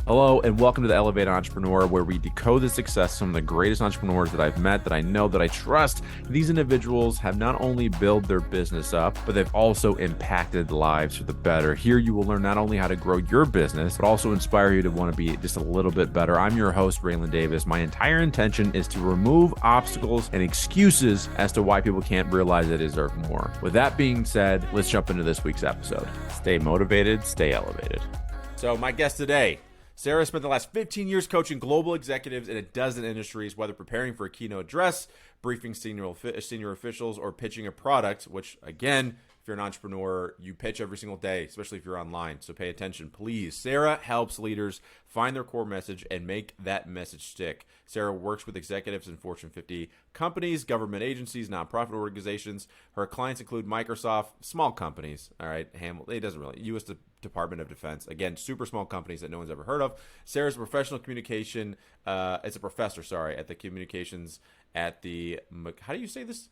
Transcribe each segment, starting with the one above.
Hello, and welcome to the Elevate Entrepreneur, where we decode the success of some of the greatest entrepreneurs that I've met, that I know, that I trust. These individuals have not only built their business up, but they've also impacted lives for the better. Here you will learn not only how to grow your business, but also inspire you to want to be just a little bit better. I'm your host, Raylan Davis. My entire intention is to remove obstacles and excuses as to why people can't realize they deserve more. With that being said, let's jump into this week's episode. Stay motivated, stay elevated. So my guest today, Sarah spent the last 15 years coaching global executives in a dozen industries, whether preparing for a keynote address, briefing senior officials, or pitching a product, which, again, if you're an entrepreneur, you pitch every single day, especially if you're online. So pay attention, please. Sarah helps leaders find their core message and make that message stick. Sarah works with executives in Fortune 50 companies, government agencies, nonprofit organizations. Her clients include Microsoft, small companies, all right, it doesn't really, U.S. Department of Defense, again, super small companies that no one's ever heard of. Sarah's a professional communication, as a professor, at the communications at the, how do you say this?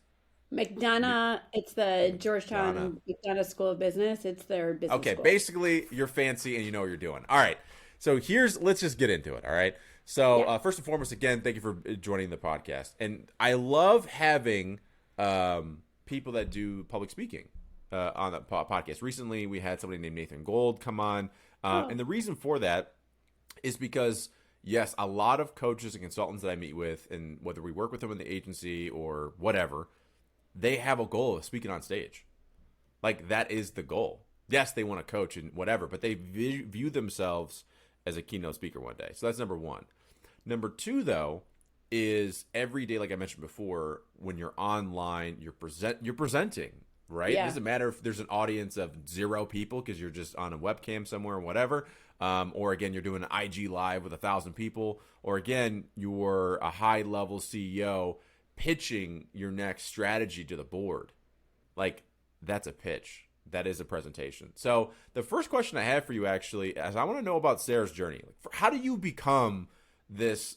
McDonough, it's the Georgetown McDonough School of Business. It's their business Okay, school. basically, you're fancy and you know what you're doing. All right, so let's just get into it, all right? So first and foremost, again, thank you for joining the podcast. And I love having people that do public speaking on the podcast. Recently, we had somebody named Nathan Gold come on. And the reason for that is because, yes, a lot of coaches and consultants that I meet with, and whether we work with them in the agency or whatever, they have a goal of speaking on stage. Like, that is the goal. Yes, they want to coach and whatever, but they view themselves as a keynote speaker one day. So that's number one. Number two, though, is every day, like I mentioned before, when you're online, you're presenting, right? Yeah. It doesn't matter if there's an audience of 0 people because you're just on a webcam somewhere or whatever. Or again, you're doing an IG live with 1,000 people. Or again, you're a high-level CEO pitching your next strategy to the board. Like, that's a pitch. That is a presentation. So the first question I have for you actually is I want to know about Sarah's journey. Like, how do you become this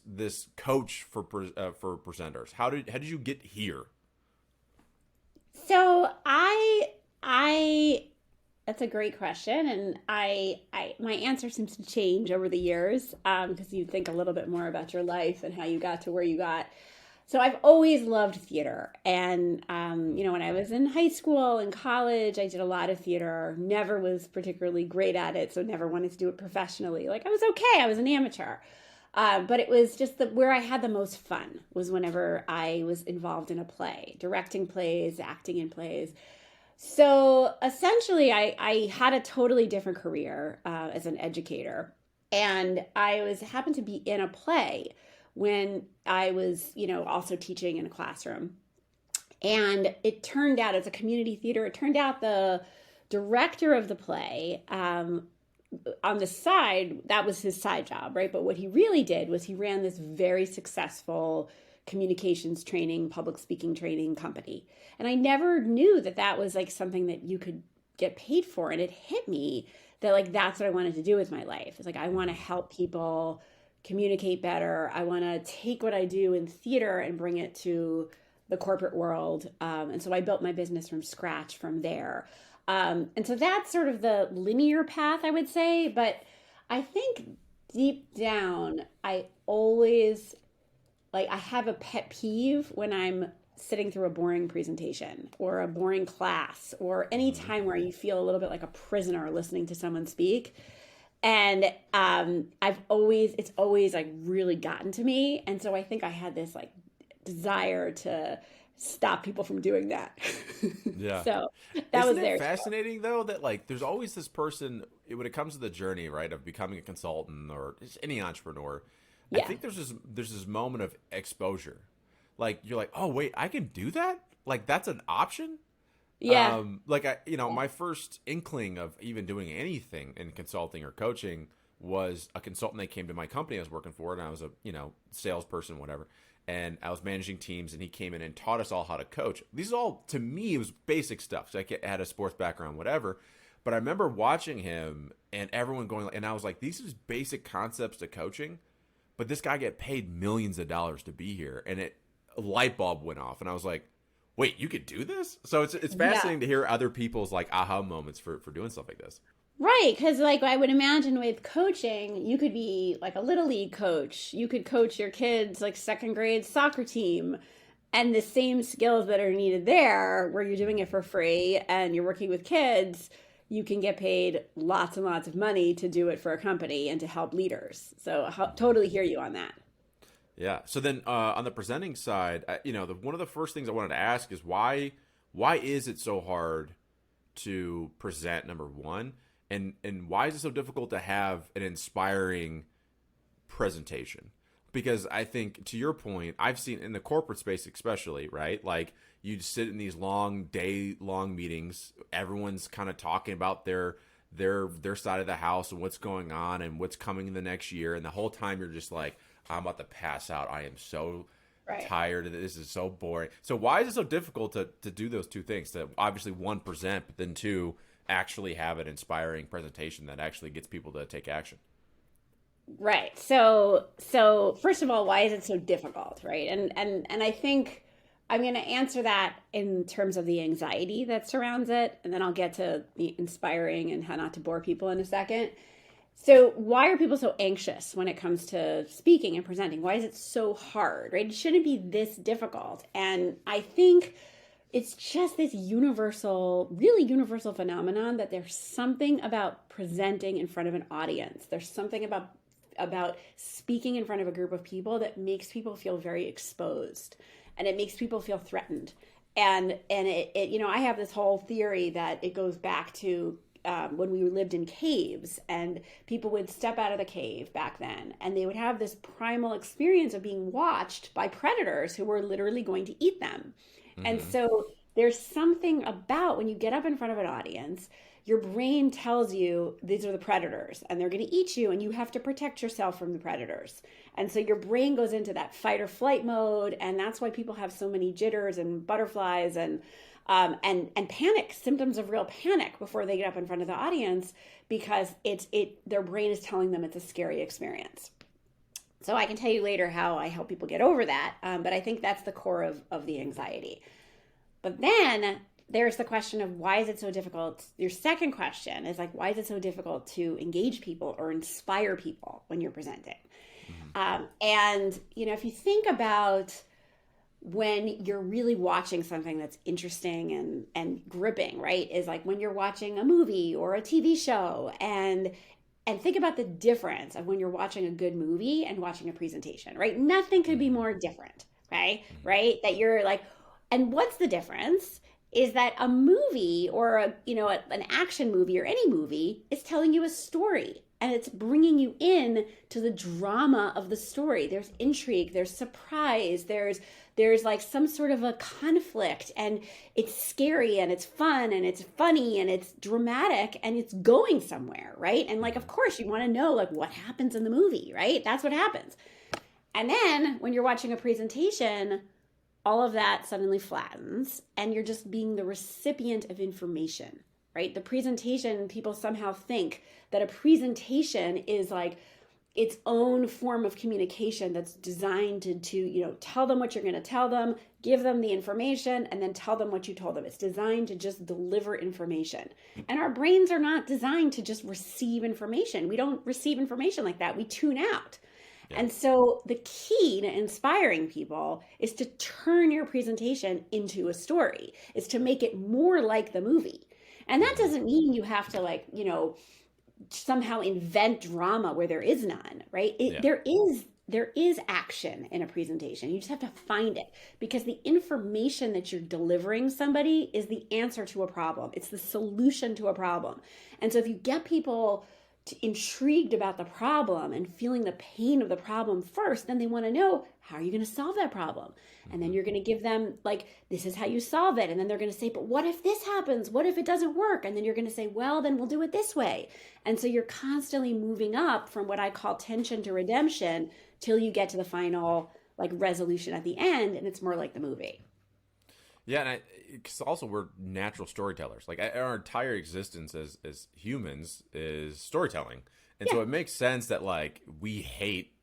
coach for presenters? How did you get here? So I that's a great question, and I my answer seems to change over the years because you think a little bit more about your life and how you got to where you got. So I've always loved theater, and when I was in high school and college, I did a lot of theater. Never was particularly great at it, so never wanted to do it professionally. Like, I was okay, I was an amateur, but it was just where I had the most fun was whenever I was involved in a play, directing plays, acting in plays. So essentially, I had a totally different career as an educator, and I happened to be in a play when I was, also teaching in a classroom. And it turned out, as a community theater, it turned out the director of the play, on the side, that was his side job, right? But what he really did was he ran this very successful communications training, public speaking training company. And I never knew that was like something that you could get paid for. And it hit me that like, that's what I wanted to do with my life. It's like, I want to help people communicate better. I want to take what I do in theater and bring it to the corporate world. And so I built my business from scratch from there. And so that's sort of the linear path, I would say. But I think deep down, I always, I have a pet peeve when I'm sitting through a boring presentation or a boring class or any time where you feel a little bit like a prisoner listening to someone speak. And it's always like really gotten to me. And so I think I had this like desire to stop people from doing that. Yeah. So that was there. Fascinating though, that like there's always this person when it comes to the journey, right, of becoming a consultant or just any entrepreneur. Yeah. I think there's this moment of exposure. Like, you're like, oh wait, I can do that? Like, that's an option? Yeah. My first inkling of even doing anything in consulting or coaching was a consultant that came to my company I was working for, and I was a, salesperson, whatever. And I was managing teams, and he came in and taught us all how to coach. These all, to me, it was basic stuff. So I had a sports background, whatever. But I remember watching him and everyone going, and I was like, these are basic concepts to coaching, but this guy get paid millions of dollars to be here. And a light bulb went off, and I was like, wait, you could do this? So it's fascinating to hear other people's like aha moments for doing stuff like this. Right, because like I would imagine with coaching, you could be like a little league coach. You could coach your kids like second grade soccer team, and the same skills that are needed there, where you're doing it for free and you're working with kids, you can get paid lots and lots of money to do it for a company and to help leaders. So totally hear you on that. Yeah. So then on the presenting side, one of the first things I wanted to ask is why is it so hard to present, number one, and why is it so difficult to have an inspiring presentation? Because I think, to your point, I've seen in the corporate space especially, right? Like you sit in these day long meetings, everyone's kind of talking about their side of the house and what's going on and what's coming in the next year, and the whole time you're just like, I'm about to pass out. I am so Right. tired of this. Is so boring. So why is it so difficult to do those two things? To obviously, one, present, but then two, actually have an inspiring presentation that actually gets people to take action. Right. So first of all, why is it so difficult, right? And I think I'm going to answer that in terms of the anxiety that surrounds it, and then I'll get to the inspiring and how not to bore people in a second. So why are people so anxious when it comes to speaking and presenting? Why is it so hard, right? It shouldn't be this difficult. And I think it's just this universal, really universal phenomenon that there's something about presenting in front of an audience. There's something about speaking in front of a group of people that makes people feel very exposed, and it makes people feel threatened. And I have this whole theory that it goes back to when we lived in caves, and people would step out of the cave back then, and they would have this primal experience of being watched by predators who were literally going to eat them. And Mm-hmm. so there's something about when you get up in front of an audience, your brain tells you these are the predators and they're going to eat you, and you have to protect yourself from the predators. And so your brain goes into that fight or flight mode, and that's why people have so many jitters and butterflies and panic, symptoms of real panic before they get up in front of the audience, because their brain is telling them it's a scary experience. So I can tell you later how I help people get over that, but I think that's the core of the anxiety. But then there's the question of why is it so difficult? Your second question is like, why is it so difficult to engage people or inspire people when you're presenting? Mm-hmm. If you think about when you're really watching something that's interesting and gripping, right, is like when you're watching a movie or a TV show, and think about the difference of when you're watching a good movie and watching a presentation, right? Nothing could be more different, right? Right? That you're like, and what's the difference is that a movie or an action movie or any movie is telling you a story, and it's bringing you in to the drama of the story. There's intrigue, there's surprise, there's like some sort of a conflict, and it's scary and it's fun and it's funny and it's dramatic and it's going somewhere, right? And like, of course you want to know like what happens in the movie, right? That's what happens. And then when you're watching a presentation, all of that suddenly flattens and you're just being the recipient of information, right? The presentation, people somehow think that a presentation is like its own form of communication that's designed to tell them what you're going to tell them, give them the information, and then tell them what you told them. It's designed to just deliver information. And our brains are not designed to just receive information. We don't receive information like that. We tune out. Yeah. And so the key to inspiring people is to turn your presentation into a story, is to make it more like the movie. And that doesn't mean you have to somehow invent drama where there is none, right? Yeah. There is action in a presentation. You just have to find it, because the information that you're delivering somebody is the answer to a problem. It's the solution to a problem. And so if you get people intrigued about the problem and feeling the pain of the problem first, then they want to know, how are you going to solve that problem? And then you're going to give them like, this is how you solve it. And then they're going to say, but what if this happens? What if it doesn't work? And then you're going to say, well, then we'll do it this way. And so you're constantly moving up from what I call tension to redemption till you get to the final like resolution at the end. And it's more like the movie. Yeah, and because also we're natural storytellers. Like our entire existence as humans is storytelling, and so it makes sense that like we hate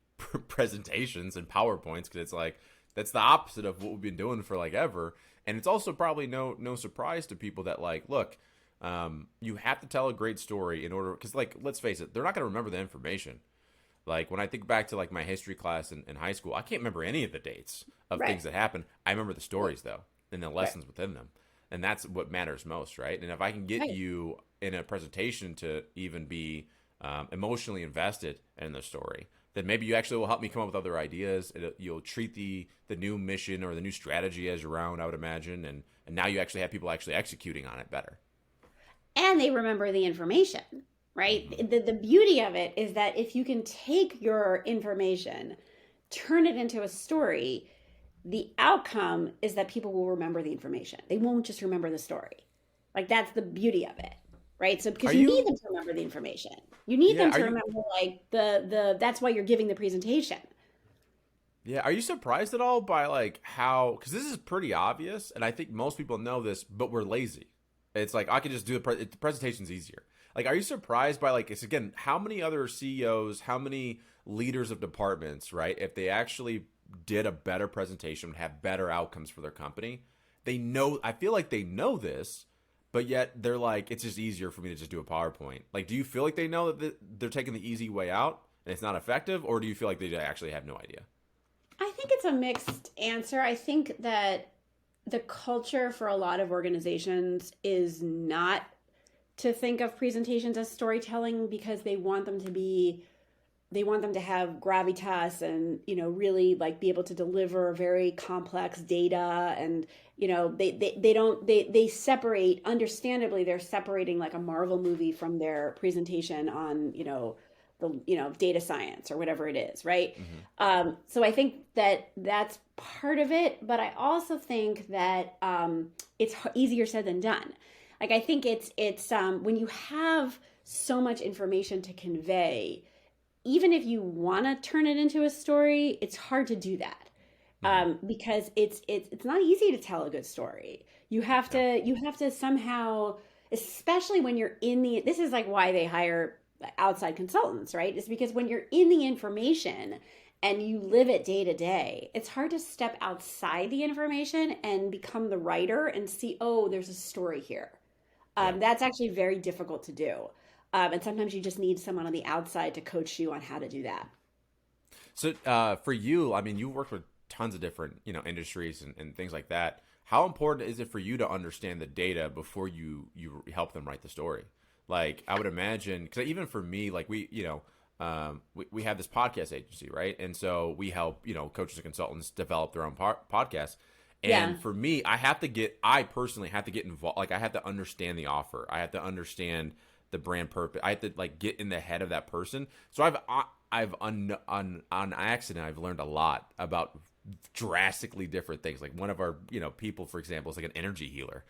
presentations and PowerPoints, because it's like that's the opposite of what we've been doing for like ever. And it's also probably no surprise to people that like, look, You have to tell a great story in order, because like, let's face it, they're not going to remember the information. Like when I think back to like my history class in high school, I can't remember any of the dates of Right. things that happened. I remember the Right. stories though, and the Right. lessons within them, and that's what matters most, right? And if I can get Right. you in a presentation to even be emotionally invested in the story, then maybe you actually will help me come up with other ideas. You'll treat the new mission or the new strategy as your own, I would imagine, and now you actually have people actually executing on it better. And they remember the information, right? Hmm. The beauty of it is that if you can take your information, turn it into a story, the outcome is that people will remember the information. They won't just remember the story. Like that's the beauty of it, right? So Are because you need you? them to remember the information. You need Yeah. them Are to you? remember like the that's why you're giving the presentation. Yeah, are you surprised at all by like how? Because this is pretty obvious, and I think most people know this, but we're lazy. It's like I could just do the presentation's easier. Like, are you surprised by like it's again how many other CEOs, how many leaders of departments, right? If they actually did a better presentation, would have better outcomes for their company. They know. I feel like they know this, but yet they're like, it's just easier for me to just do a PowerPoint. Like, do you feel like they know that they're taking the easy way out and it's not effective, or do you feel like they actually have no idea? I think it's a mixed answer. I think that the culture for a lot of organizations is not to think of presentations as storytelling because they want them to have gravitas and really like be able to deliver very complex data and they don't they separate, understandably they're separating like a Marvel movie from their presentation on the data science or whatever it is, right? Hmm. So I think that that's part of it, but I also think that it's easier said than done. Like I think it's when you have so much information to convey, even if you want to turn it into a story, it's hard to do that Hmm. because it's not easy to tell a good story. Yeah. You have to somehow, especially when you're in the. This is like why they hire outside consultants, right? It's because when you're in the information and you live it day to day, it's hard to step outside the information and become the writer and see, oh, there's a story here. Yeah. That's actually very difficult to do. And sometimes you just need someone on the outside to coach you on how to do that. So for you, I mean, you've worked with tons of different, industries and things like that. How important is it for you to understand the data before you help them write the story? Like, I would imagine, because even for me, like we have this podcast agency, right? And so we help, coaches and consultants develop their own podcasts. Yeah. And for me, I personally have to get involved. Like, I have to understand the offer. I have to understand the brand purpose. I have to like get in the head of that person. So I've on accident, I've learned a lot about drastically different things. Like one of our, people, for example, is like an energy healer.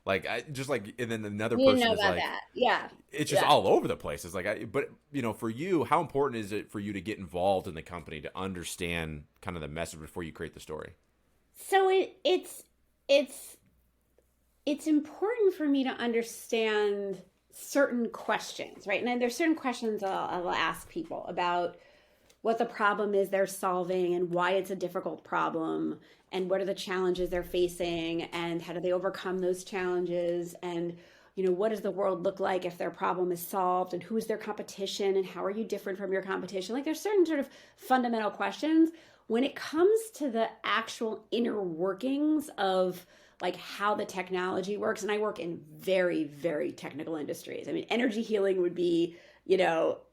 Like I just like, and then another You didn't person know is about like, that. Yeah. it's just Yeah. all over the place. It's like, but for you, how important is it for you to get involved in the company to understand kind of the message before you create the story? So it's it's important for me to understand certain questions, right? And then there's certain questions I'll ask people about what the problem is they're solving and why it's a difficult problem and what are the challenges they're facing and how do they overcome those challenges and what does the world look like if their problem is solved and who is their competition and how are you different from your competition. Like there's certain sort of fundamental questions when it comes to the actual inner workings of like how the technology works. And I work in very very technical industries. I mean, energy healing would be,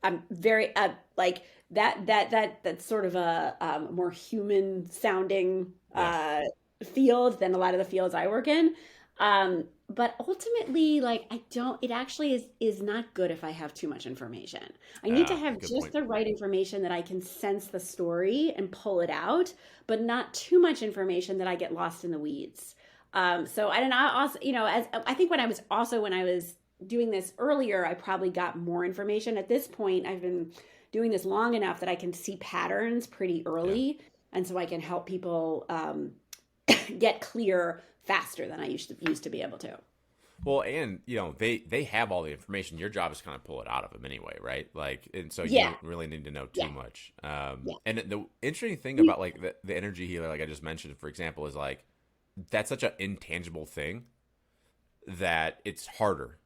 I'm very like that's sort of a more human sounding Yeah. field than a lot of the fields I work in. But ultimately, like I don't. It actually is not good if I have too much information. I need to have Good just point. the right information that I can sense the story and pull it out, but not too much information that I get lost in the weeds. So I don't know. Also, as I think when I was doing this earlier, I probably got more information. At this point, I've been doing this long enough that I can see patterns pretty Yeah. early, and so I can help people get clear faster than I used to be able to. Well, and they have all the information. Your job is kind of pull it out of them anyway, right? Like, and so you Yeah, don't really need to know too yeah, much. yeah. And the interesting thing about like the energy healer, like I just mentioned, for example, is like that's such an intangible thing that it's harder.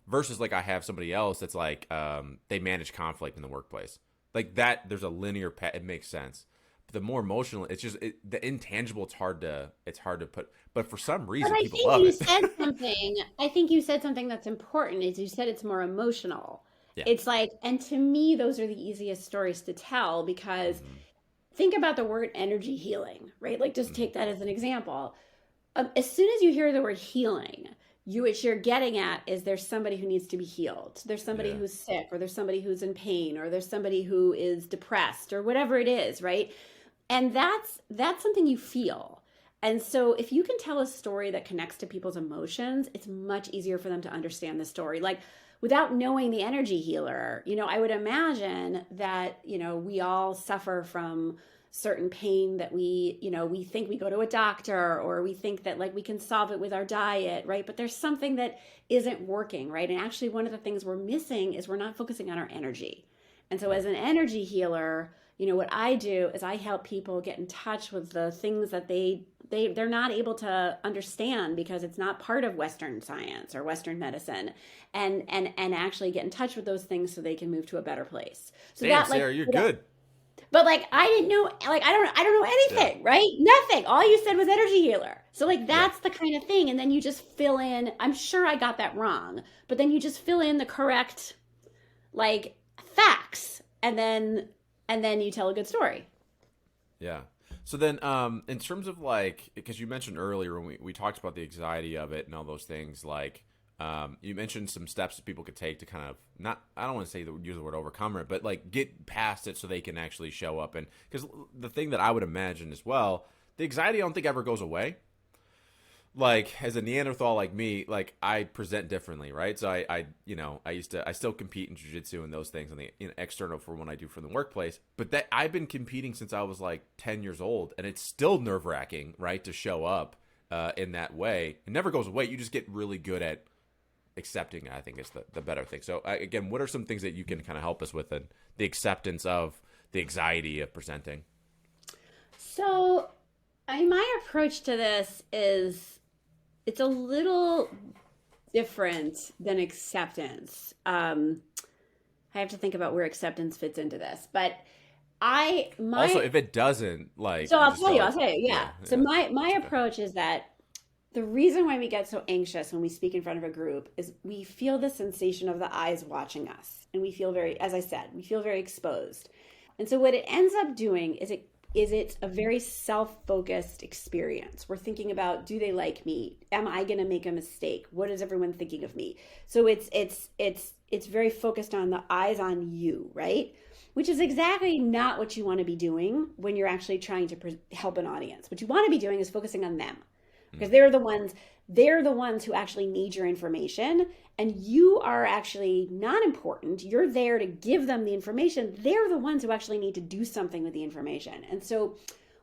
versus like I have somebody else that's like they manage conflict in the workplace. Like that, there's a linear path. It makes sense. But the more emotional, it's just the intangible. It's hard to put. But for some But reason, I people think love you it. said something. I think you said something that's important. Is you said it's more emotional. Yeah. It's like, and to me, those are the easiest stories to tell because Hmm. think about the word energy healing, right? Like just Hmm. take that as an example. As soon as you hear the word healing, what you're getting at is there's somebody who needs to be healed. There's somebody Yeah. who's sick, or there's somebody who's in pain, or there's somebody who is depressed, or whatever it is, right? And that's something you feel. And so if you can tell a story that connects to people's emotions, it's much easier for them to understand the story. Like without knowing the energy healer, I would imagine that, we all suffer from certain pain that we think we go to a doctor, or we think that like we can solve it with our diet, right? But there's something that isn't working, right? And actually one of the things we're missing is we're not focusing on our energy. And so as Right. an energy healer, what I do is I help people get in touch with the things that they're not able to understand because it's not part of Western science or Western medicine, and actually get in touch with those things so they can move to a better place. So Damn, that like, Sarah, you're good. but like I didn't know, like I don't know Yeah. anything, right? Nothing. All you said was energy healer. So like Yeah. that's the kind of thing, and then you just fill in. I'm sure I got that wrong, but then you just fill in the correct like facts, and then you tell a good story. Yeah. So then, in terms of like, because you mentioned earlier when we talked about the anxiety of it and all those things, like, you mentioned some steps that people could take to kind of not, I don't want to say use the word overcome it, but like get past it so they can actually show up. And because the thing that I would imagine as well, the anxiety I don't think ever goes away. Like as a Neanderthal like me, like I present differently, right? So I still compete in jiu-jitsu and those things on the external for when I do for the workplace. But that I've been competing since I was like 10 years old, and it's still nerve-wracking, right, to show up in that way. It never goes away. You just get really good at accepting, I think, is the better thing. So again, what are some things that you can kind of help us with in the acceptance of the anxiety of presenting? So, my approach to this is it's a little different than acceptance. I have to think about where acceptance fits into this, but I Also, my if it doesn't, like, so just go. I'll tell you, Yeah, yeah. So yeah, my it's okay. approach is that the reason why we get so anxious when we speak in front of a group is we feel the sensation of the eyes watching us, and we feel very, as I said, we feel very exposed. And so what it ends up doing is it's a very self-focused experience. We're thinking about, do they like me? Am I going to make a mistake? What is everyone thinking of me? So it's very focused on the eyes on you, right? Which is exactly not what you want to be doing when you're actually trying to help an audience. What you want to be doing is focusing on them, because Mm, they're the ones who actually need your information, and you are actually not important. You're there to give them the information. They're the ones who actually need to do something with the information. And so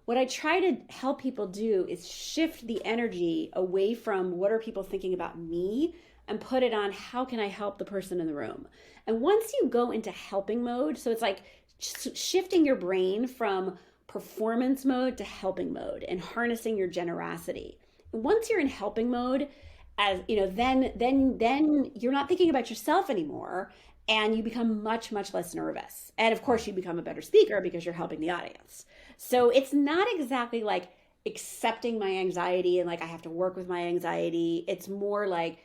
what I try to help people do is shift the energy away from what are people thinking about me, and put it on how can I help the person in the room. And once you go into helping mode, so it's like shifting your brain from performance mode to helping mode and harnessing your generosity. Once you're in helping mode, as you know, then you're not thinking about yourself anymore, and you become much less nervous. And of mm. course you become a better speaker because you're helping the audience. So it's not exactly like accepting my anxiety and like I have to work with my anxiety. It's more like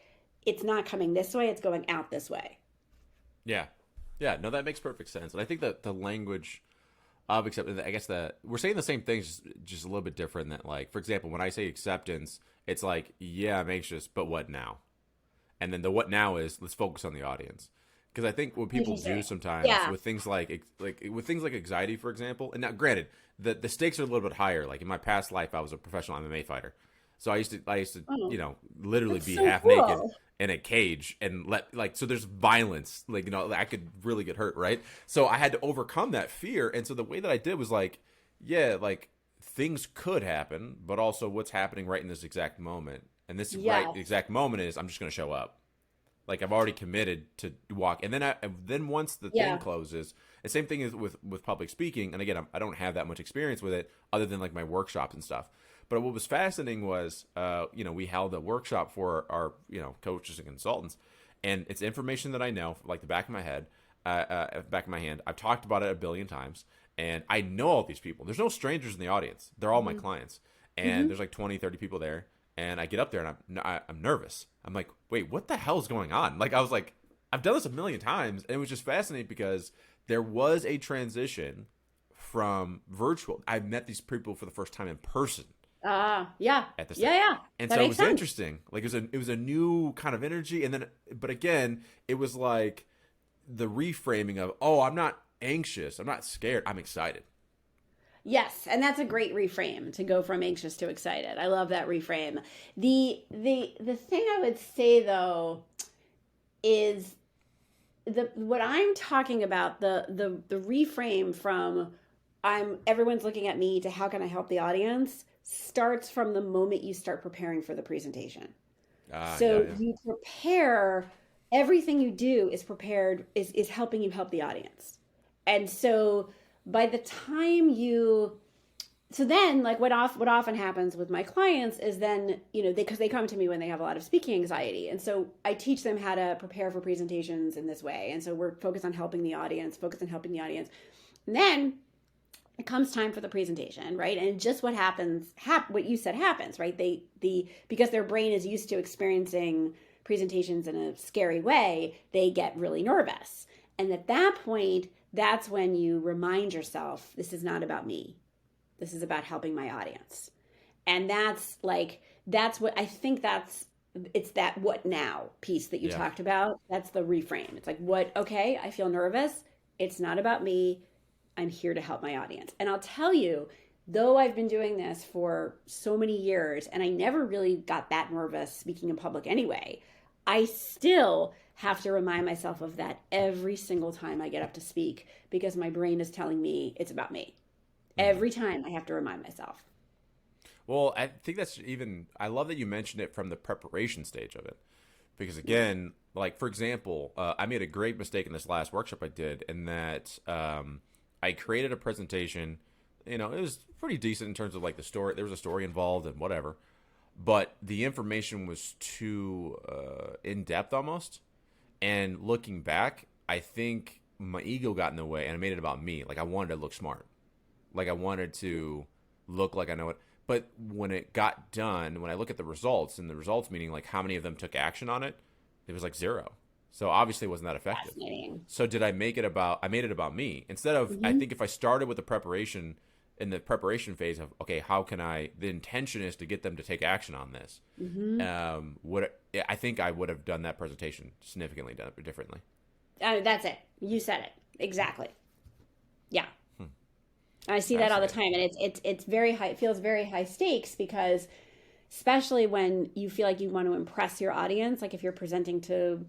it's not coming this way, it's going out this way. Yeah, yeah. No, that makes perfect sense. And I think that the language of acceptance, I guess that we're saying the same things, just a little bit different. That, like, for example, when I say acceptance, it's like, yeah, I'm anxious, but what now? And then the what now is let's focus on the audience. Because I think what people do Interesting. sometimes Yeah. with things like with things like anxiety, for example, and now granted, the stakes are a little bit higher. Like in my past life, I was a professional MMA fighter, so I used to Oh, literally that's be so half naked cool. in a cage and let like so there's violence, like I could really get hurt, right? So I had to overcome that fear, and so the way that I did was like, yeah, like things could happen, but also what's happening right in this exact moment, and this right Yes. exact moment is I'm just going to show up. Like I've already committed to walk, and then once the thing Yeah. closes, the same thing is with public speaking. And again, I don't have that much experience with it, other than like my workshops and stuff. But what was fascinating was, we held a workshop for our coaches and consultants, And it's information that I know, like the back of my head, back of my hand. I've talked about it a billion times, and I know all these people. There's no strangers in the audience. They're all my Mm-hmm. clients, and Mm-hmm. there's like 20, 30 people there. And I get up there and I'm nervous. I'm like, wait, what the hell is going on? Like I was like, I've done this a million times, and it was just fascinating because there was a transition from virtual. I met these people for the first time in person Yeah. at this time. Yeah, yeah. And That so it makes was sense. interesting. Like it was a new kind of energy. And then, but again, it was like the reframing of, oh, I'm not anxious. I'm not scared. I'm excited. Yes, and that's a great reframe to go from anxious to excited. I love that reframe. The thing I would say though is the what I'm talking about, the reframe from I'm everyone's looking at me to how can I help the audience starts from the moment you start preparing for the presentation. Yeah, So yeah. you prepare, everything you do is prepared, is helping you help the audience. And so by the time you, so then like what often happens with my clients is then, because they come to me when they have a lot of speaking anxiety. And so I teach them how to prepare for presentations in this way. And so we're focused on helping the audience, focused on helping the audience. And then it comes time for the presentation, right? And just what happens, what you said happens, right? Because their brain is used to experiencing presentations in a scary way, they get really nervous. And at that point, that's when you remind yourself, this is not about me. This is about helping my audience. And that's what I think it's that what now piece that you Yeah. talked about. That's the reframe. It's like, okay, I feel nervous. It's not about me. I'm here to help my audience. And I'll tell you, though I've been doing this for so many years and I never really got that nervous speaking in public anyway, I still have to remind myself of that every single time I get up to speak because my brain is telling me it's about me. Mhm. Every time I have to remind myself. Well, I think that's even, I love that you mentioned it from the preparation stage of it. Because again, like for example, I made a great mistake in this last workshop I did in that I created a presentation. It was pretty decent in terms of like the story. There was a story involved and whatever, but the information was too in depth almost. And looking back, I think my ego got in the way and I made it about me. Like I wanted to look smart. Like I wanted to look like I know it. But when it got done, when I look at the results, and the results meaning like how many of them took action on it, it was like zero. So obviously it wasn't that effective. Fascinating. So did I make it about, I made it about me. Instead of, I Mm-hmm. think if I started with the preparation, in the preparation phase of, okay, how can the intention is to get them to take action on this. Mm-hmm. I think I would have done that presentation significantly differently. That's it. You said it exactly. Yeah. Hmm. I see that all the Fascinating. time, and it's very high. It feels very high stakes because, especially when you feel like you want to impress your audience, like if you're presenting to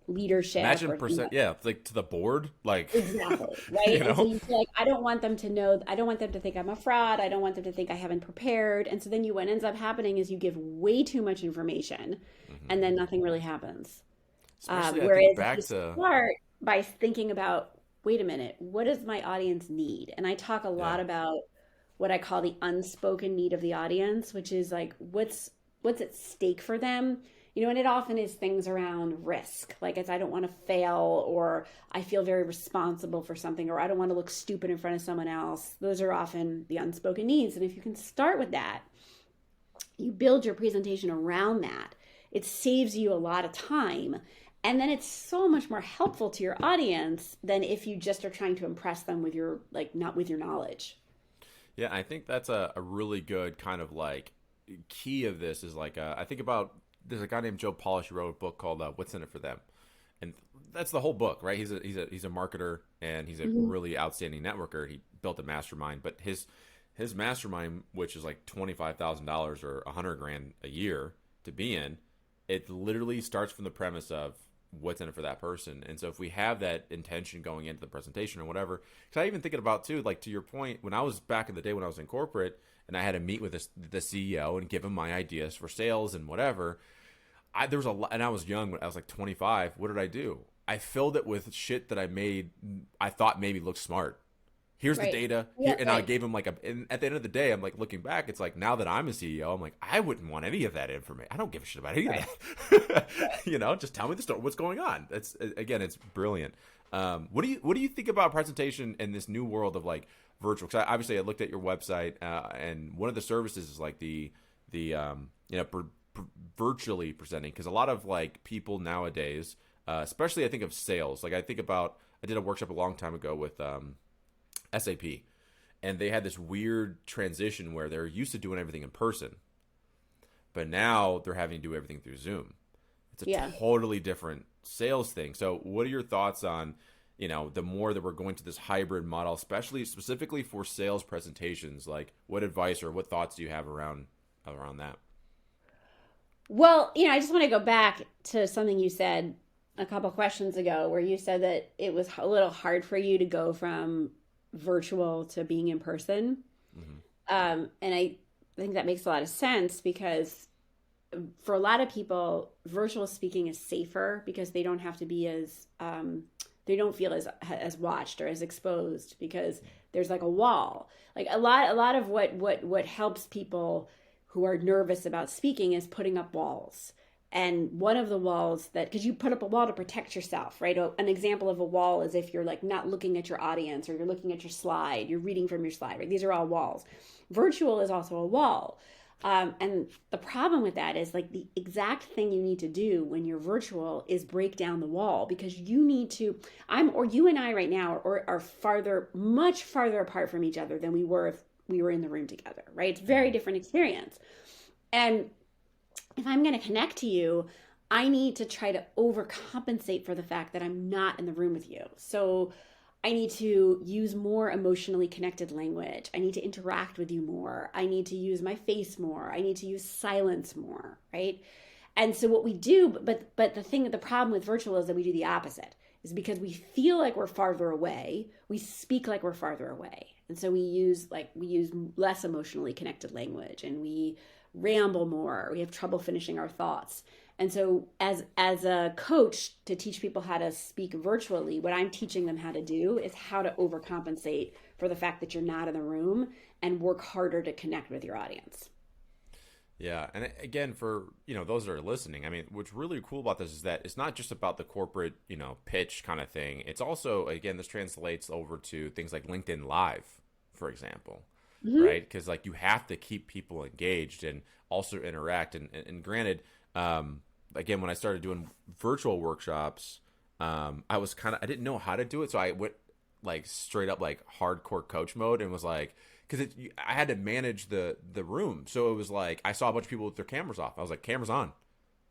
leadership Imagine or percent, yeah, like to the board, like, exactly right. you And so know? you feel like I don't want them to know. I don't want them to think I'm a fraud. I don't want them to think I haven't prepared. And so then what ends up happening is you give way too much information, Hmm. and then nothing really happens. Especially, I think Whereas if you back to, start by thinking about, wait a minute, what does my audience need? And I talk a yeah. lot about what I call the unspoken need of the audience, which is like what's at stake for them. And it often is things around risk. Like it's I don't want to fail or I feel very responsible for something or I don't want to look stupid in front of someone else. Those are often the unspoken needs. And if you can start with that, you build your presentation around that. It saves you a lot of time. And then it's so much more helpful to your audience than if you just are trying to impress them with your, like, not with your knowledge. Yeah, I think that's a really good kind of like key of this is like, I think about, there's a guy named Joe Polish who wrote a book called What's in It for Them. And that's the whole book, right? He's a marketer and he's a Mm-hmm. really outstanding networker. He built a mastermind, but his mastermind, which is like $25,000 or 100 grand a year to be in, it literally starts from the premise of what's in it for that person. And so if we have that intention going into the presentation or whatever, because I even thinking about too, like to your point, when I was back in the day when I was in corporate and I had to meet with the CEO and give him my ideas for sales and whatever, there was a lot, and I was young. I was like 25. What did I do? I filled it with shit that I thought maybe looked smart. Here's the Right. data here. Yeah, And I right. gave him like and at the end of the day, I'm like looking back, it's like now that I'm a CEO, I'm like, I wouldn't want any of that information. I don't give a shit about any of Right. that. Right. Just tell me the story. What's going on? That's again, it's brilliant. What do you think about presentation in this new world of like virtual? Because obviously I looked at your website, and one of the services is like the virtually presenting, because a lot of like people nowadays, especially I think of sales. Like I did a workshop a long time ago with SAP, and they had this weird transition where they're used to doing everything in person, but now they're having to do everything through Zoom. It's a Yeah. totally different sales thing. So, what are your thoughts on, the more that we're going to this hybrid model, especially specifically for sales presentations? Like, what advice or what thoughts do you have around that? Well, I just want to go back to something you said a couple questions ago, where you said that it was a little hard for you to go from virtual to being in person. Hmm. And I think that makes a lot of sense, because for a lot of people, virtual speaking is safer because they don't have to be as they don't feel as watched or as exposed, because there's like a wall. Like a lot of what helps people who are nervous about speaking is putting up walls. And one of the walls, that, because you put up a wall to protect yourself, right? An example of a wall is if you're like not looking at your audience, or you're looking at your slide, you're reading from your slide, right? These are all walls. Virtual is also a wall. And the problem with that is, like, the exact thing you need to do when you're virtual is break down the wall, because you need to, or you and I right now are farther, much farther apart from each other than we were if we were in the room together, right? It's a very different experience. And if I'm going to connect to you, I need to try to overcompensate for the fact that I'm not in the room with you. So I need to use more emotionally connected language. I need to interact with you more. I need to use my face more. I need to use silence more, right? And so what we do, but the problem with virtual is that we do the opposite. Is because we feel like we're farther away, we speak like we're farther away. And so we use less emotionally connected language, and we ramble more. We have trouble finishing our thoughts. And so as a coach, to teach people how to speak virtually, what I'm teaching them how to do is how to overcompensate for the fact that you're not in the room, and work harder to connect with your audience. Yeah, and again, for those that are listening, I mean, what's really cool about this is that it's not just about the corporate pitch kind of thing. It's also, again, this translates over to things like LinkedIn Live, for example, Mm-hmm. right? Because like you have to keep people engaged and also interact. And granted, again, when I started doing virtual workshops, I didn't know how to do it, so I went like straight up like hardcore coach mode, and was like, because I had to manage the room, so it was like I saw a bunch of people with their cameras off. I was like, cameras on,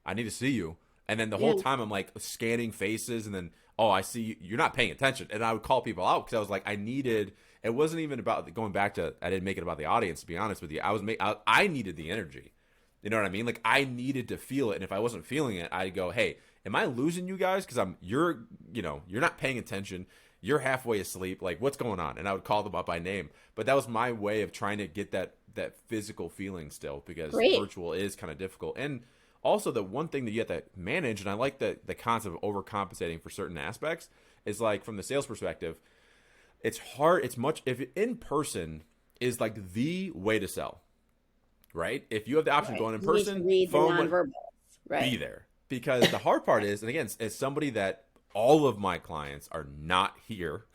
I need to see you. And then the whole Yeah. time I'm like scanning faces, and then, oh, I see you, you're not paying attention, and I would call people out, because I was like, I needed. It wasn't even about going back to. I didn't make it about the audience, to be honest with you. I needed the energy. You know what I mean? Like I needed to feel it, and if I wasn't feeling it, I'd go, "Hey, am I losing you guys? Because you're not paying attention. You're halfway asleep. Like what's going on?" And I would call them up by name. But that was my way of trying to get that physical feeling still, because Great. virtual is kind of difficult. And also the one thing that you have to manage, and I like the concept of overcompensating for certain aspects, is like from the sales perspective, it's hard. It's much if in person is like the way to sell, right? If you have the option of Right. going in You need to person, read the phone, nonverbals. be Right. there. Because the hard part is, and again, as somebody that all of my clients are not here,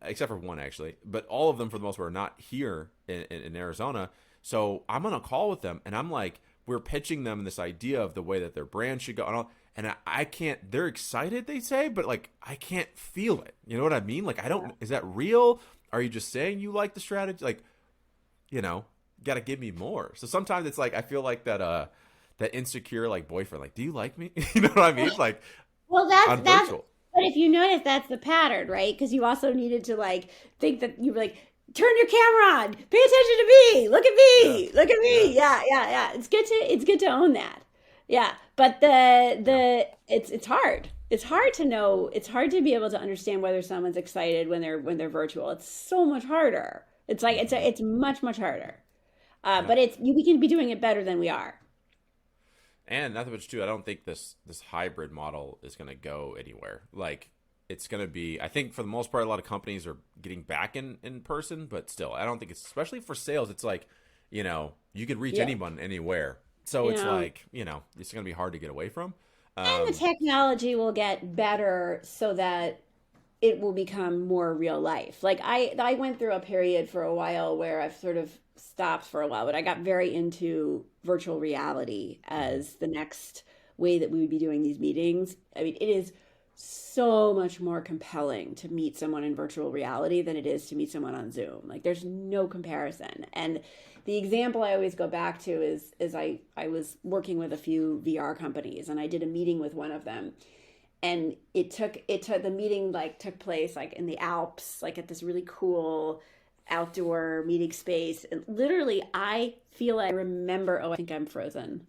except for one actually, but all of them for the most part are not here in Arizona. So I'm on a call with them, and I'm like, we're pitching them this idea of the way that their brand should go, and I can't. They're excited, they say, but like I can't feel it. You know what I mean? Like I Yeah. don't. Is that real? Are you just saying you like the strategy? Like you know, got to give me more. So sometimes it's like I feel like that insecure like boyfriend, like, do you like me? You know what I mean? Like Well, on that's. virtual. But if you notice, that's the pattern, right? Because you also needed to like think that you were like, turn your camera on, pay attention to me, look at Yeah. me, look at Yeah. me. Yeah, yeah, yeah. It's good to own that. Yeah, but Yeah. it's hard. It's hard to know. It's hard to be able to understand whether someone's excited when they're virtual. It's so much harder. It's like Hmm. it's much harder. Yeah. But we can be doing it better than we are. And not that much too. I don't think this hybrid model is going to go anywhere. Like it's going to be, I think for the most part, a lot of companies are getting back in person, but still, I don't think it's, especially for sales, it's like, you could reach Yeah. anyone anywhere. So You it's know, like, it's going to be hard to get away from. and the Um, technology will get better so that it will become more real life. Like I went through a period for a while where I've sort of stopped for a while, but I got very into virtual reality mhm. as the next way that we would be doing these meetings. I mean, it is so much more compelling to meet someone in virtual reality than it is to meet someone on Zoom. Like there's no comparison. And the example I always go back to is I was working with a few VR companies and I did a meeting with one of them, and it took the meeting like took place like in the Alps, like at this really cool outdoor meeting space. And literally I feel like I remember, oh, I think I'm frozen.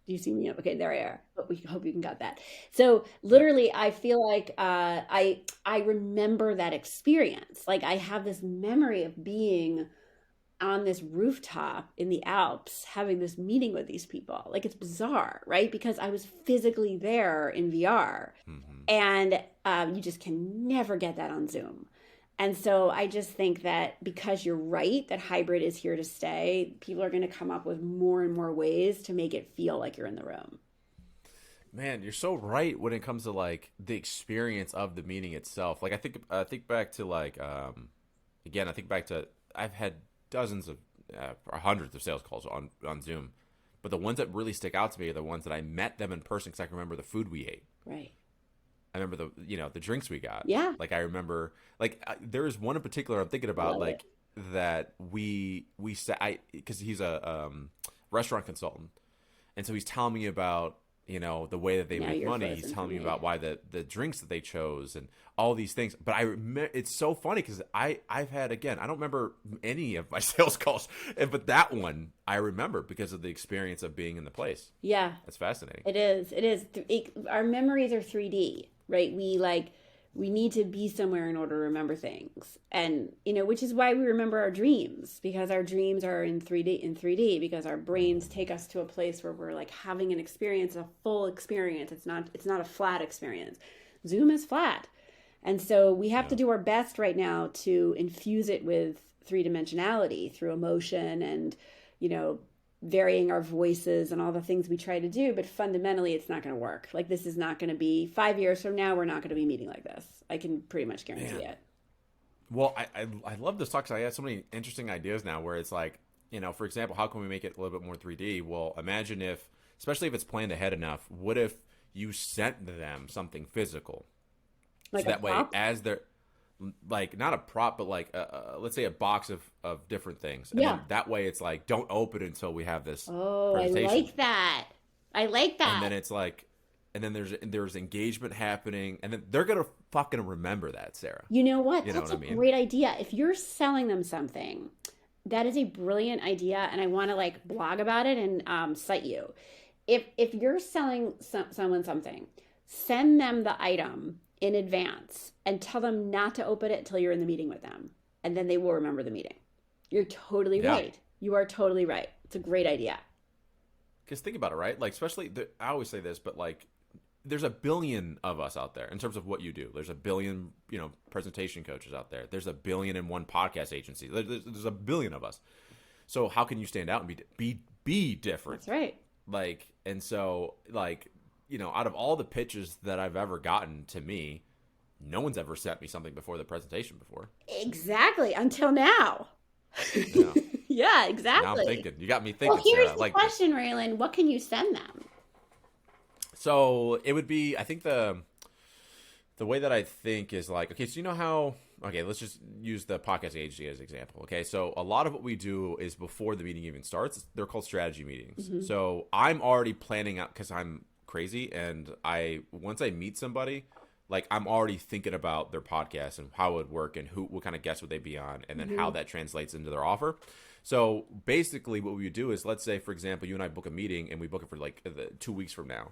Do you see me? Okay, there I are. But we hope you can got that. So Yeah. literally I feel like I remember that experience. Like I have this memory of being on this rooftop in the Alps having this meeting with these people. Like it's bizarre, right? Because I was physically there in VR, Hmm. and you just can never get that on Zoom. And so I just think that because you're right that hybrid is here to stay, people are going to come up with more and more ways to make it feel like you're in the room. Man, you're so right when it comes to like the experience of the meeting itself. Like I think back to like again, I think back to I've had dozens of or hundreds of sales calls on Zoom, but the ones that really stick out to me are the ones that I met them in person because I can remember the food we ate. Right. I remember the drinks we got. Yeah. Like I remember like there is one in particular I'm thinking I about love it. like that we said I because he's a restaurant consultant, and so he's telling me about the way that they Now make you're money. He's frozen for telling me me. about why the drinks that they chose and all these things. But I remember it's so funny because I've had, again, I don't remember any of my sales calls, but that one I remember because of the experience of being in the place. Yeah. That's fascinating. It is. It is. Our memories are 3D, right? We need to be somewhere in order to remember things. And, which is why we remember our dreams, because our dreams are in 3D because our brains take us to a place where we're like having an experience, a full experience. It's not a flat experience. Zoom is flat. And so we have to Yeah. do our best right now to infuse it with three dimensionality through emotion and, you know, varying our voices and all the things we try to do. But fundamentally, it's not going to work. Like, this is not going to be 5 years from now, we're not going to be meeting like this. I can pretty much guarantee Man. it. Well, I love this talk because I have so many interesting ideas now where it's like, for example, how can we make it a little bit more 3D? Well, imagine if, especially if it's planned ahead enough, what if you sent them something physical? So Like a that way, prop? as they're like not a prop, but like let's say a box of different things, and then Yeah. that way it's like don't open it until we have this Oh, I presentation, like that. I like and that. then it's like, and then there's engagement happening, and then they're gonna fucking remember that, Sarah. You know what? You know That's what a I mean? great idea. If you're selling them something, that is a brilliant idea, and I want to like blog about it and cite you. If you're selling someone something, send them the item in advance and tell them not to open it until you're in the meeting with them, and then they will remember the meeting. You're totally Yeah. right. You are totally right. It's a great idea. Because think about it, right? Like, especially, I always say this, but like, there's a billion of us out there in terms of what you do. There's a billion, presentation coaches out there. There's a billion and one podcast agency. There's a billion of us. So how can you stand out and be different? That's right. Like, and so like, out of all the pitches that I've ever gotten to me, no one's ever sent me something before the presentation before. Exactly. Until now. Yeah. Yeah, Now I'm exactly. thinking. You got me Well, thinking, Sarah. here's I the like this. question, Raylan. What can you send them? So it would be, I think the way that I think is like, okay, so how, okay, let's just use the podcast agency as an example. Okay. So a lot of what we do is before the meeting even starts. They're called strategy meetings. Hmm. So I'm already planning out because I'm crazy. And once I meet somebody, like I'm already thinking about their podcast and how it would work and what kind of guests would they be on and then how Hmm. that translates into their offer. So basically what we would do is, let's say, for example, you and I book a meeting and we book it for like 2 weeks from now.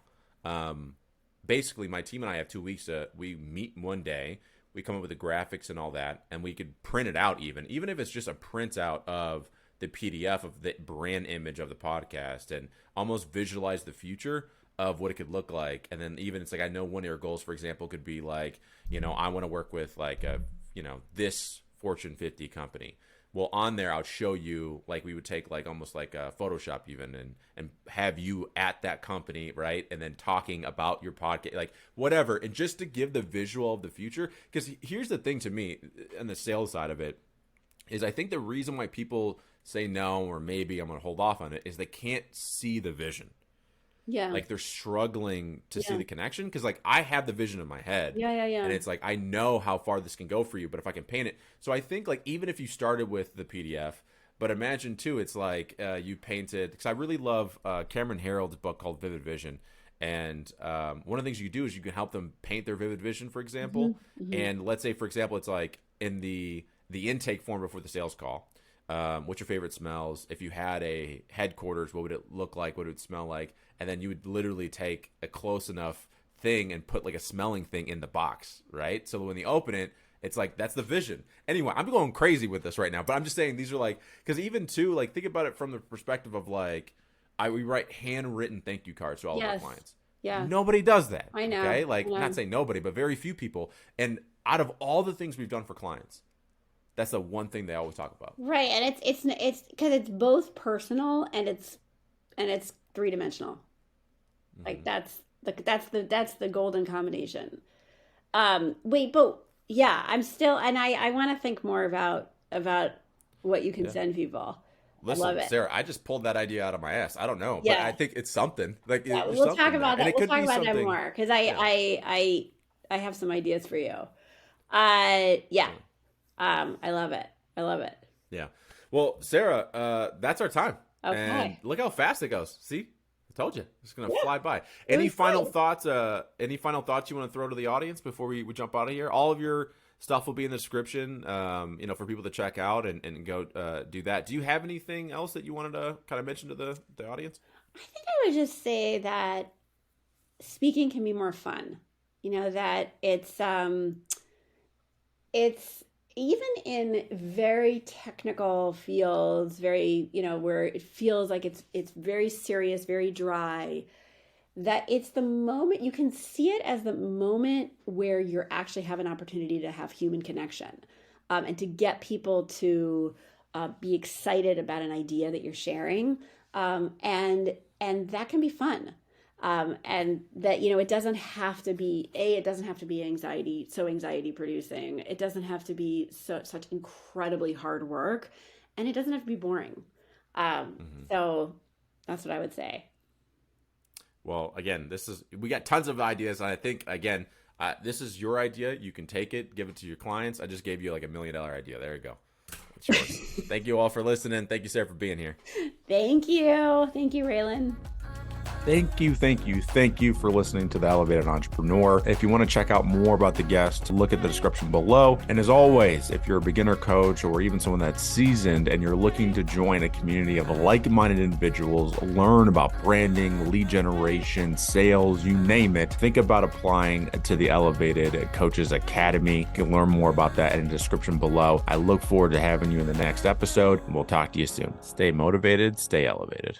Basically, my team and I have 2 weeks. We meet one day. We come up with the graphics and all that, and we could print it out even if it's just a printout of the PDF of the brand image of the podcast, and almost visualize the future of what it could look like. And then even it's like, I know one of your goals, for example, could be like, I want to work with like this Fortune 50 company. Well, on there, I'll show you, like, we would take like almost like a Photoshop even and have you at that company, right? And then talking about your podcast, like whatever. And just to give the visual of the future. Because here's the thing to me, on the sales side of it, is I think the reason why people say no, or maybe I'm going to hold off on it, is they can't see the vision. Yeah. Like they're struggling to see the connection, because like I have the vision in my head. Yeah. And it's like, I know how far this can go for you, but if I can paint it. So I think like even if you started with the PDF, but imagine too, it's like you painted, because I really love Cameron Herold's book called Vivid Vision. And one of the things you do is you can help them paint their vivid vision, for example. And let's say, for example, it's like in the intake form before the sales call. What's your favorite smells? If you had a headquarters, what would it look like? What would it smell like? And then you would literally take a close enough thing and put like a smelling thing in the box, right? So when you open it, it's like, that's the vision. Anyway, I'm going crazy with this right now, but I'm just saying these are like, because even too, like think about it from the perspective of like, we write handwritten thank you cards to all of our clients. Yeah. Nobody does that. I know. Okay. Like not saying nobody, but very few people. And out of all the things we've done for clients, that's the one thing they always talk about. Right. And it's because it's both personal and it's three-dimensional. Like that's the golden combination. Wait, but yeah, I'm still, and I want to think more about what you can send people. Listen, I love it. Sarah, I just pulled that idea out of my ass. I don't know, but I think it's something. Like we'll talk about that. We'll talk about that more, because I have some ideas for you. I love it. I love it. Yeah. Well, Sarah, that's our time. Okay. And look how fast it goes. See? I told you. It's going to fly by. Any final thoughts? Any final thoughts you want to throw to the audience before we jump out of here? All of your stuff will be in the description, for people to check out and go do that. Do you have anything else that you wanted to kind of mention to the audience? I think I would just say that speaking can be more fun. That it's even in very technical fields, very, where it feels like it's very serious, very dry, that it's the moment, you can see it as the moment where you actually have an opportunity to have human connection, and to get people to be excited about an idea that you're sharing. And that can be fun. And that, it doesn't have to be anxiety producing. It doesn't have to be such incredibly hard work, and it doesn't have to be boring. So that's what I would say. Well, again, we got tons of ideas. And I think, again, this is your idea. You can take it, give it to your clients. I just gave you like $1 million idea. There you go. It's yours. Thank you all for listening. Thank you, Sarah, for being here. Thank you. Thank you, Raylan. Thank you for listening to The Elevated Entrepreneur. If you want to check out more about the guest, look at the description below. And as always, if you're a beginner coach or even someone that's seasoned and you're looking to join a community of like-minded individuals, learn about branding, lead generation, sales, you name it, think about applying to the Elevated Coaches Academy. You can learn more about that in the description below. I look forward to having you in the next episode, and we'll talk to you soon. Stay motivated, stay elevated.